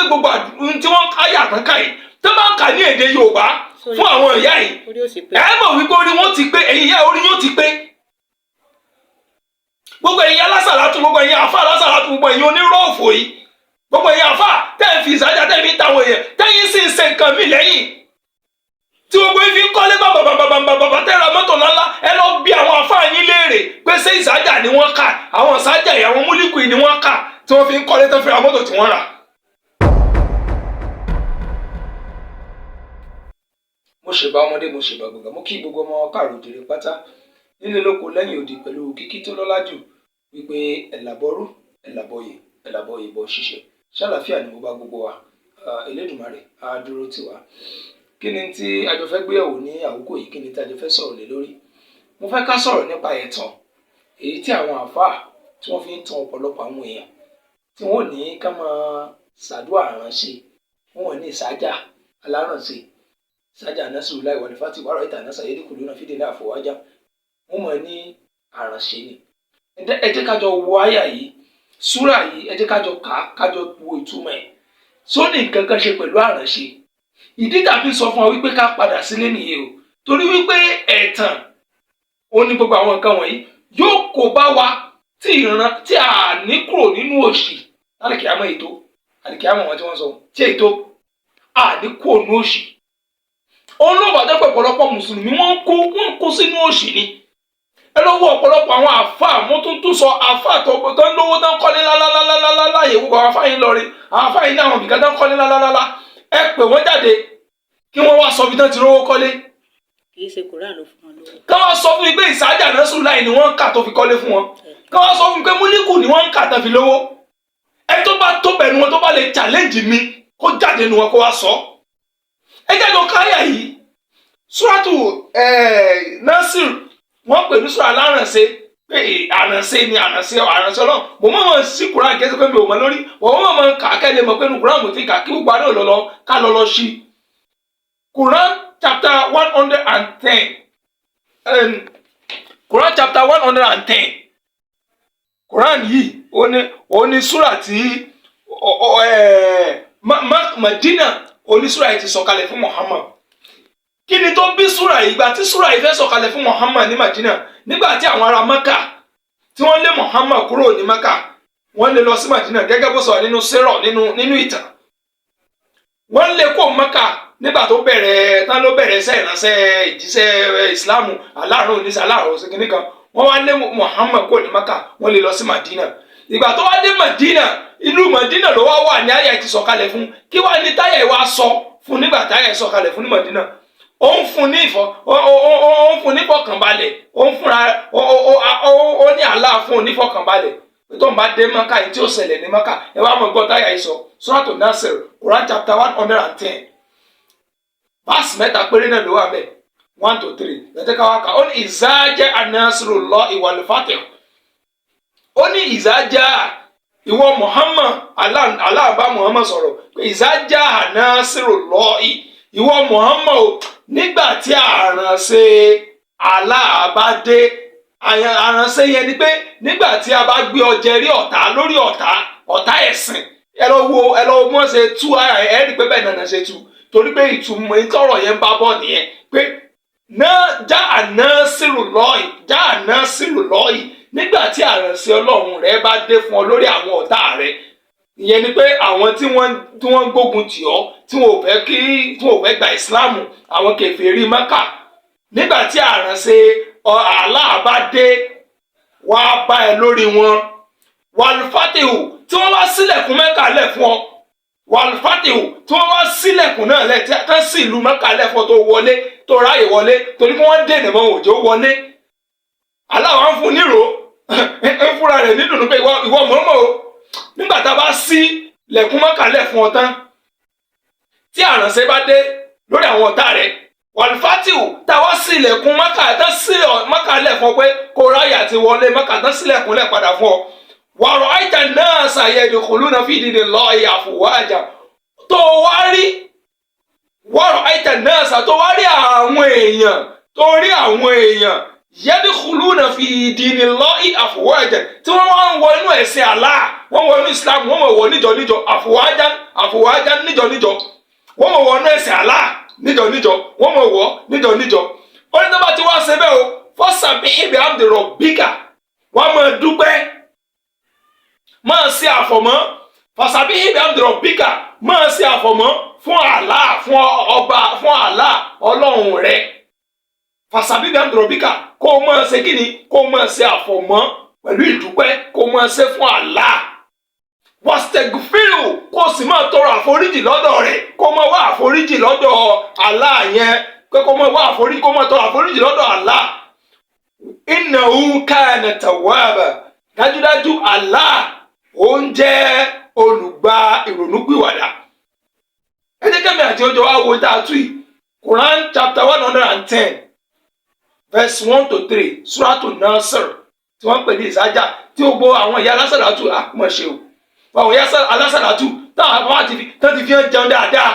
gbogbo tí wọ́n káyà tán káyì tó bá ń kà ní èdè Yorùbá fún àwọn ìyá yìí ẹ mọ̀ wípé orí wọn ti pé ẹ̀yin ìyá orí yóò ti pé gbogbo ẹ̀yin alásàlátù gbogbo ẹ̀yin àfà alásàlátù gbogbo ẹ̀yin onírọ̀ọ̀fọ̀ yìí gbogbo ẹ̀yin àfà tẹ́ ẹ fi ìsájà tẹ́ ẹ fi ń tàwọn èèyàn tẹ́yìn sì ń ṣe nǹkan mí lẹ́yìn tí gbogbo yìí fi ń kọ́lé bàbàbàbàbàbà tẹ́ ra mọ́tò ńláńlá ẹ lọ bí àwọn àfà yín léèrè pé ṣé ìsájà ni wọ́n kà àwọn ìsájà yìí àwọn múlíkù yìí ni wọ́n kà tí wọ́n fi ń kọ́lé tó fi ra mọ́tò tí wọ́n rà. mo ṣèbá ọmọdé mo ṣèbá gbogbo mo kí gbogbo ọmọ káàrọ̀ òjèrè pátá nílé lóko lẹ́yìn odi pẹ̀lú kíkí tó lọ́lá jù wípé ẹ̀làbọ̀rú ẹ̀làbọ̀yè bọ̀ ṣiṣẹ́ ṣàlàfíà ni mo bá gbogbo wa Elédùmarè á dúró tì wá. kí ni tí a jọ fẹ́ gbé yẹ̀wò ní àkókò yìí kí ni tí a jọ fẹ́ sọ̀rọ̀ lé lórí mo fẹ́ ká sọ̀rọ̀ nípa ẹ̀tàn èyí tí àwọn àfáà tí wọ́n fi ń tan ọ̀pọ̀lọpọ̀ àwọn èèyàn tí wọ́n ní ká máa ṣàdúrà ránṣẹ́ wọ́n ní ìsájà alárànṣe sájà nasiru láì wà ní fati wàrà ìtàn náà ṣàyẹ́dì kùlú náà fìdí náà àfọwájá wọ́n mọ̀ ní àránṣe ni. ẹ jẹ́ kájọ wo àyà yìí súrà yìí ẹ jẹ́ kájọ kà á kájọ wo ìtumọ̀ ẹ̀ sóní nǹkan kan ṣe pẹ̀lú àránṣe. ìdí tàbí sọ fún wa wípé ká padà sílé nìyẹn o torí wípé ẹ̀tàn ó ní gbogbo àwọn nǹkan wọ̀nyí yóò kó bá wa tí a ní kúrò nínú òṣì àlìkìyámọ̀ ètò àlìkìyámọ̀ wọn tí wọ́n sọ tí ètò a ní kúrò nínú òṣì. òun ló bàjẹ́ pé ọ̀pọ̀lọpọ̀ mùsùlùmí wọ́n kó sínú òṣì ni. ẹ lọ wo ọ̀pọ̀lọpọ̀ àwọn àfáà mo tún sọ àfáà tó ń lówó tó ń kọ́lé lálálálálá láàyè gbogbo àwọn àfáà yìí lọ rí àwọn àfáà yìí ní àwọn ibìkan tó ń kọ́lé lálálálá ẹ pè wọ́n jáde kí wọ́n wá sọ bí tán ti rówó kọ́lé. kì í ṣe Kùránì ló fún wọn lówó. ká wá sọ fún mi pé ìsájà nẹ́sùn láì ni wọ́n ń kà tó fi kọ́lé fún wọn ká wá sọ fún mi pé múlíkù ni wọ́n ń kà tó fi lówó. ẹ tó bá tó bẹ̀rù wọn tó bá lè challenge mi kó jáde nu wọn kó wá sọ. ẹ jáde káyà yìí Súrátù Násìr wọ́n pè ní súrà alárànṣe pé àrànṣe ni àrànṣe Ọlọ́run mo mọ̀ sí Kùránì kẹ́sì pé mi ò mọ̀ lórí wọ́n mọ̀ kà kẹ́lẹ́ mọ̀ pé nu Kùránì mo ti kà kí gbogbo àná lọ́lọ́ ká lọ́lọ́ sí. Quran chapter 110 Quran chapter 110 Quran yìí ó ní súrà tí Madina onísúrà yìí ti sọ̀kalẹ̀ fún Muhammad. kí ni tó bí súrà yìí ìgbà tí súrà yìí fẹ́ sọ̀kalẹ̀ fún Muhammad ní Madina nígbà tí àwọn ará Mẹ́kà tí wọ́n lé Muhammad kúrò ní Mẹ́kà wọ́n lé lọ sí Madina gẹ́gẹ́ bó sọ nínú sẹ́rọ̀ nínú ìtàn wọ́n lé kó Mẹ́kà nígbà tó bẹ̀rẹ̀ iṣẹ́ ìránṣẹ́ ìjíṣẹ́ ìsìláàmù aláàrùn oníṣẹ́ aláàrùn ọ̀sẹ̀ kìíní kan wọ́n wá lé Muhammad kúrò ní Mẹ́kà wọ́n lé lọ sí Madina ìgbà tó wá dé Madina ìlú Madina ló wà ní àyà ti sọ̀kalẹ̀ fún kí wá ní táyà ìwà sọ fún nígbà táyà ìsọ̀kalẹ̀ fún ní Madina ó ń fún ní ìfọ̀kànbalẹ̀ ó ń fúnra ó ní àlá fún onífọ̀kànbalẹ̀ tó ń bá dé Mẹ́kà yìí tí ó ṣẹlẹ̀ ní Mẹ́kà ẹ wá mọ̀ gbọ́ táyà ìsọ Suratu Nasr Quran chapter 110 verse mẹ́ta péré náà ló wà bẹ́ẹ̀ 1 to 3 lẹ́tẹ̀ ká wá kà ó ní ìzájẹ́ an-nasrullahi wal fatih ó ní ìzájẹ́ ìwọ Muhammad aláàbá Muhammad sọ̀rọ̀ pé ìzájẹ́ an-nasrullahi ìwọ Muhammad nígbà tí àránṣe aláàbádé àránṣe yẹn ni pé nígbà tí a bá gbé ọjẹ rí ọ̀tá lórí ọ̀tá ẹ̀sìn ẹ lọ wo mọ́ ṣe tú ara ẹ̀ rí pé bẹ́ẹ̀ nàná ṣe tú torí pé ìtumọ̀ ìtọ́rọ̀ yẹn bá bọ̀ nìyẹn pé já àná sírù lọ́ọ̀yì nígbà tí àránṣe Ọlọ́run rẹ bá dé fún ọ lórí àwọn ọ̀tá rẹ ìyẹn ni pé àwọn tí wọ́n gbógun tì ọ́ tí wọn ò fẹ́ gba ìsìláàmù àwọn kèfèrí Mẹ́kà nígbà tí àránṣe Allah bá dé wá bá ẹ lórí wọn wàlúfàtìhù tí wọ́n wá sílẹ̀kùn Mẹ́kà lẹ̀ fún ọ wàlúfàtìhù tí wọ́n wá sílẹ̀kùn náà lẹ̀ tán sí ìlú Mẹ́kà lẹ̀ fún ọ tó wọlé tó ráyè wọlé torí pé wọ́n dènà mọ́ òjò wọlé Allah wá ń fún nírò ń fúnra rẹ̀ nídùnnú pé ìwọ mọ̀ọ́mọ̀ o nígbà tá a bá sí lẹ̀kùn Mẹ́kà lẹ̀ fún ọ tán tí àránṣe bá dé lórí àwọn ọ̀tá rẹ̀ wàlúfàtìhù táwa sí ilẹ̀kùn Mẹ́kà tán sí Mẹ́kà lẹ̀ fún ọ pé kó ráyà ti wọlé Mẹ́kà tán sílẹ̀kùn lẹ̀ padà fún ọ wàrọ̀ àìjà náà sayadkhuluna fi dinillahi afwaja tó wá rí wàrọ̀ àìjà náà tó wá rí àwọn èèyàn yadkhuluna fi dinillahi afwajan tí wọ́n wá ń wọ inú ẹ̀sìn Allah wọ́n wọ inú Islam wọ́n mọ̀ wọ níjọ afwajan níjọ wọ́n mọ̀ wọ inú ẹ̀sìn Allah níjọ wọ́n mọ̀ wọ níjọ ó ní tó bá ti wá ṣe bẹ́ẹ̀ o fasabbih bihamdi rabbika wọ́n máa dúpẹ́ máa ṣe àfọ̀mọ́ fasabbih bihamdi rabbika máa ṣe àfọ̀mọ́ fún Allah fún ọba fún Allah ọlọ́run rẹ̀ fasabbih bihamdi rabbika kó o máa ṣe kíni kó o máa ṣe àfọ̀mọ́ pẹ̀lú ìdúpẹ́ kó o máa ṣe fún Allah wàstẹ̀gùfíìrù kó o sì máa tọrọ àforíjì lọ́dọ̀ rẹ̀ kó o máa wá àforíjì lọ́dọ̀ Allah yẹn pé kó o máa wá àforíjì kó o máa tọrọ àforíjì lọ́dọ̀ Allah innahu kana tawwaba dájúdájú Allah ó ń jẹ́ olùgbà ìrònúpìwàdà ẹ jẹ́ kẹ́mi àti ọjọ́ wa wo dáa tù yìí Quran chapter 110 verse 1-3 suratu Nasr tí wọ́n ń pè ní ìsájà tí ó gbọ́ àwọn ìyá alásàlátù àmọ́ ṣe o àwọn ìyá alásàlátù táwọn afọ ti fi hàn jẹun dáadáa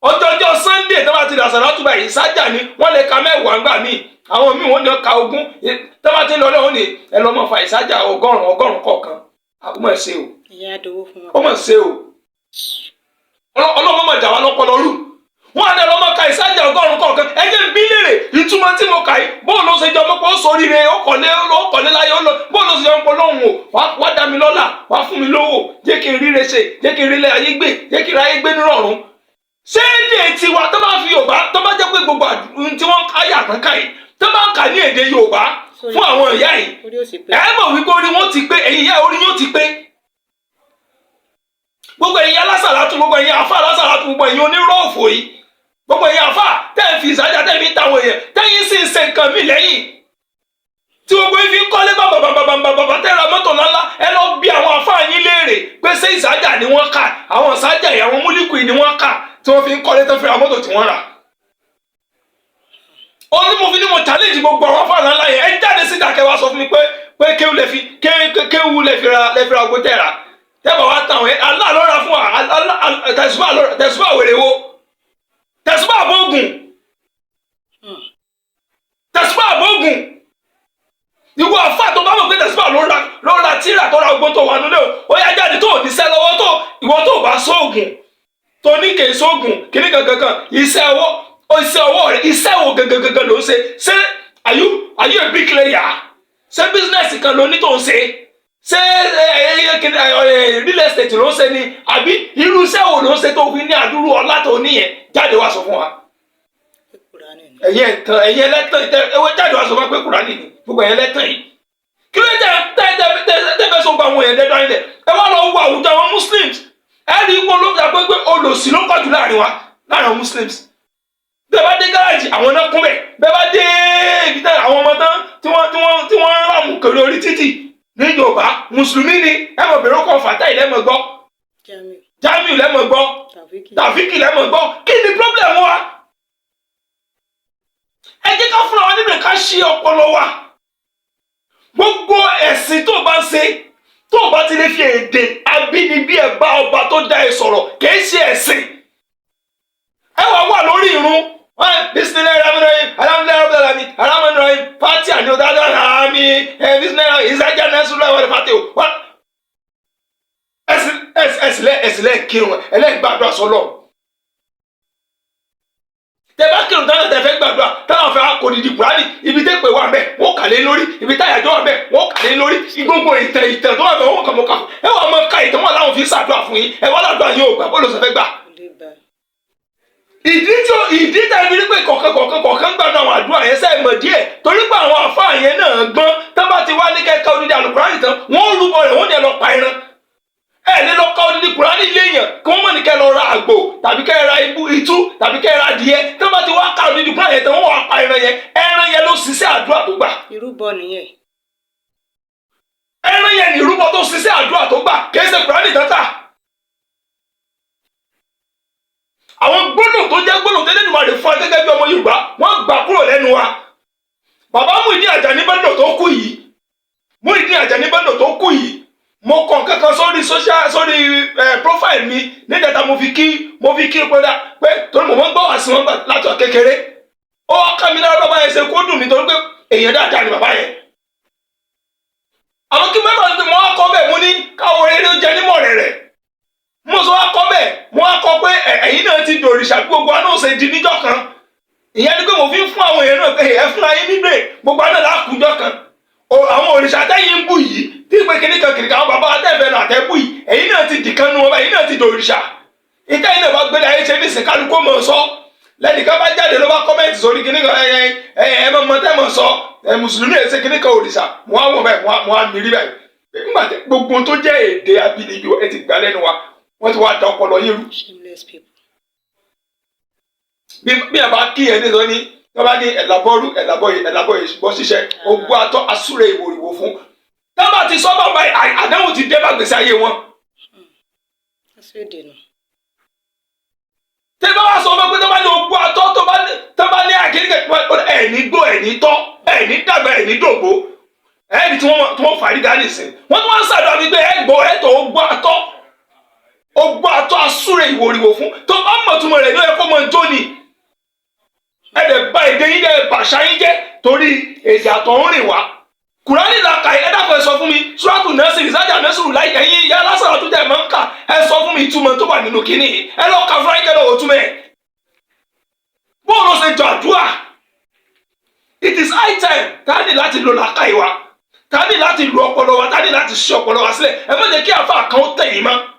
ọjọ́jọ́ Sunday tó bá ti rà sàlátù báyìí ìsájà ni wọ́n lè ka 10 ńgbà míì àwọn míì wọ́n ní ka 20 tó bá ti ń lọ lọ́wọ́ ni ẹ lọ́ mọ̀ fa ìsájà 100 kọ̀ọ̀kan àmọ́ ṣe o ìyá àdówó fún wọn. ọmọ ṣe o ọlọ́mọ mọ̀ jà wá lọ́pọ̀lọ́ rú wọn àdé lọ́mọ ka ìsájà 100 kọ̀ọ̀kan ẹgbẹ́ bí léèrè ìtumọ̀ tí mo kà yìí bóun ló ṣe jọ mọ́ pé ó sórí rẹ̀ ó kọ̀lé láyé ó lọ bóun ló ṣe jọ mọ́ pé lóhùn o wá dá mi lọ́lá wá fún mi lówó jẹ́ kí n ríre ṣe jẹ́ kí n rílẹ̀ ayé gbé jẹ́ kí n ráyé gbé nírọ̀rùn. ṣé èdè tiwa tó bá fi Yorùbá tó bá jẹ́ pé gbogbo ohun tí wọ́n káyà tán ká yìí tó bá kà ní èdè Yorùbá fún àwọn ìyá yìí ẹ mọ̀ wípé orí wọn ti pé ẹ̀yin ìyá orí yóò ti pé gbogbo ẹ̀yin alásàlátù gbogbo ẹ̀yin afá alásàlátù gbogbo ẹ̀yin onírọ̀ọ̀fọ̀ yìí gbogbo ẹ̀yin àfà tẹ́ ẹ̀ fi ìsájà tẹ́ ẹ̀ fi ń tàwọn èèyàn tẹ́yìn sì ń ṣe nǹkan mi lẹ́yìn tí gbogbo yín fi ń kọ́lé bàbàbàbàbà tẹ́ ẹ ra mọ́tò ńláńlá ẹ lọ bí àwọn àfà yín léèrè pé ṣé ìsájà ni wọ́n kà àwọn ìsájà yìí àwọn múlíkù yìí ni wọ́n kà tí wọ́n fi ń kọ́lé tó fi ra mọ́tò tí wọ́n rà. ó ní mo fi ní mo challenge gbogbo àwọn àfà ńláńlá yẹn ẹ jáde síta kẹ́ wá sọ fún mi pé kéwù lẹ fi ra ogbó tẹ́ ra tẹ́ bá wá tàn wọ́n aláàlọ́ra fún wa tẹ̀síwá wèrè wo tẹ̀síbà àbógun ìwọ àfà tó bá mọ̀ pé tẹ̀síbà ló ra tíra tó ra ogbó tó wà nílé ó yá jáde tó ní sẹ́ lọ́wọ́ tó ìwọ tó bá sóògùn tó ní kè sóògùn kíní gangan iṣẹ́ ọwọ́ rẹ̀ iṣẹ́ wo gangan ló ń ṣe are you a bricklayer ṣé business kan ló ní tó ń ṣe real estate ló ń ṣe ni àbí irú iṣẹ́ wo ló ń ṣe tó fi ní àdúrú ọlá tó níyẹn jáde wá sọ fún wa. ẹ̀yin ẹlẹ́tàn ẹwẹ́ jáde wá sọ fún wa pé Kùránì ni gbogbo ẹ̀yin ẹlẹ́tàn yìí. kí ló tẹ́ sọ gba àwọn èèyàn dẹ́dọ́ ilẹ̀ ẹ wá lọ wo àwùjọ àwọn Muslims ẹ rí ipò ló dà pé olòṣì ló pọ̀ jù láàrin àwọn Muslims. bẹ́ẹ̀ bá dé gáràjì àwọn náà kún bẹ̀ bẹ́ẹ̀ bá dé ibi tẹ́ àwọn ọmọ tán tí wọ́n ràmù kèrè orí títì ní Yorùbá mùsùlùmí ni ẹ mọ̀ bẹ̀rẹ̀ ọkọ̀ fàtà ìlẹ́mọ̀ gbọ́ Jamiu lẹ́mọ̀ gbọ́ Tàfíkì lẹ́mọ̀ gbọ́ kí ni problem wa ẹ jẹ́ ká fúnra wa nínú ká ṣí ọpọlọ wa gbogbo ẹ̀sìn tó bá ń ṣe tó bá ti lè fi èdè abínibí ẹ̀ bá ọba tó dá ẹ sọ̀rọ̀ kìí ṣe ẹ̀sìn ẹ wà lórí irun bisimilayi rahmanirahim alhamdulilayi rahmanirahim fati ani o dada rahami bisimilayi isaja nasula wàlẹ fati o wa ẹsìlẹ kírun ẹlẹgbàdúrà sọlọ tẹbá kírun táwọn tẹfẹ gbàdúrà táwọn fẹ akọdìdì Kùránì ibi tẹ pé wà mẹ wọn kà lé lórí ibi táyàjọ wà mẹ wọn kà lé lórí gbogbo ìtàn tó wà mẹ wọn kà mọ kà ẹ wà mọ ká ìtàn wọn làwọn fi ṣàdúrà fún yín ẹ wà ládùúgbà yín ò gbà bó ló sọ fẹ gbà. ìdí tàbí pé kọ̀ọ̀kan gbàdúrà àwọn àdúrà yẹn sẹ́yìn mọ̀ díẹ̀ torí pé àwọn àfáà yẹn náà gbọ́n tán bá ti wá ní kẹ́kẹ́ odidi àlùkùránì tán wọ́n rúbọ rẹ̀ wọ́n ní ẹ lọ pa ẹran ẹ lè lọ ka odidi kùránì léèyàn kí wọ́n mọ̀ ní kẹ́ lọ ra àgbò tàbí kẹ́ ra itú tàbí kẹ́ ra adìyẹ tán bá ti wá ka odidi kùránì yẹn tán wọ́n wá pa ẹran yẹn ló ṣiṣẹ́ àdúrà tó gbà. irúbọ nìyẹn. ẹran yẹn ní irúbọ tó ṣiṣẹ́ àdúrà tó gbà kì í ṣe kùránì tán tà. àwọn gbólóhùn tó jẹ́ gbólóhùn tẹ́lẹ̀ nìwà rẹ̀ fún wa gẹ́gẹ́ bí ọmọ Yorùbá wọ́n gbà kúrò lẹ́nu wa. bàbá Muyideen Ajani Bello tó kú yìí Muyideen Ajani Bello tó kú yìí mo kàn kankan sórí profile mi nígbàtà mo fi kí pé torí mo mọ́ ń gbọ́ wá sí wọn látọ̀ kékeré ó wá ká mi lára bàbá yẹn ṣe kó dùn mí torí pé èèyàn dáadáa ni bàbá yẹn. àwọn kí mẹ́fà ní pé mo wá kọ́ bẹ́ẹ̀ mo ní káwọn eré ó jẹ nímọ̀ rẹ̀ mo sọ wá kọ́ bẹ́ẹ̀ mo wá kọ́ pé ẹ̀yin náà ti dòrìṣà gbogbo àná ò ṣe di níjọ́ kan ìyẹn ni pé mo fi ń fún àwọn èèyàn náà pé ẹ fún ayé nígbè gbogbo àná làákùjọ́ kan àwọn òrìṣà tẹ́yìn ń bù yìí tí pé kìnnìkan àwọn bàbá àtẹ̀fẹ́ náà àtẹ́bù yìí ẹ̀yin náà ti dìkan nu ọba ẹ̀yin náà ti dòrìṣà ìka yìí náà bá gbélé ayé ṣe ní ìsìn kálukú mọ̀ sọ lẹ́nìkan bá jáde ló bá kọ́mẹ́ǹtì sórí kìnnìkan ẹ mọ̀ tẹ́ mọ̀ sọ mùsùlùmí ẹ̀ ṣe kìnnìkan òrìṣà mo á wọ̀ bẹ́ẹ̀ mo á mìírí bẹ́ẹ̀ nígbà tí gbogbo tó jẹ́ èdè abínibí ẹ ti gbà lẹ́nu wa wọ́n ti wá da ọpọlọ yín rú. Shameless people. bí a bá kí ẹ ní sọ ní wọ́n bá ní ẹ̀làbọ́rú ẹ̀làbọ́ ìbọn ṣiṣẹ́ ogun atọ́ asúre ìwòrìwò fún tábà ti sọ bá báyìí àdánwò ti dé bá gbèsè ayé wọn. That's where they know. tí bá wá sọ fún pé tó bá ní ogun atọ́ tó bá ní àkíníkẹ́ ẹ̀ní gbó ẹ̀ní tọ́ ẹ̀ní dàgbà ẹ̀ní dògbó ẹ̀ní tí wọ́n fàrí dání sí wọ́n tún wá ń sàdọ̀ àbí pé ẹ̀gbọ́ ẹ̀tọ́ ogun atọ́ asúre ìwòrìwò fún tó bá mọ̀ túmọ̀ rẹ̀ ló yẹ kó mọ̀ jóni ẹ̀dẹ̀ bá èdè yín jẹ́ bàṣà yín jẹ́ torí èdè àtọ̀ ń rìn wá kùránì la kà ẹ dàpọ̀ ẹ sọ fún mi súrátù nẹ́sìrì sájà nẹ́sìrì láì ẹ̀yìn ìyá lásàrà tó jẹ́ mọ́ ń kà ẹ sọ fún mi ìtumọ̀ tó wà nínú kínní ẹ lọ ka fúráyìn kẹ́lẹ́ òtún mẹ́ bóòlù ṣe jọ àdúrà it is high time tá ní láti lo làákàyè wa tá ní láti lo ọpọlọ wa tá ní láti ṣe ọpọlọ wa sílẹ̀ ẹ má jẹ́ kí àfa kan ó tẹ̀yìn mọ́.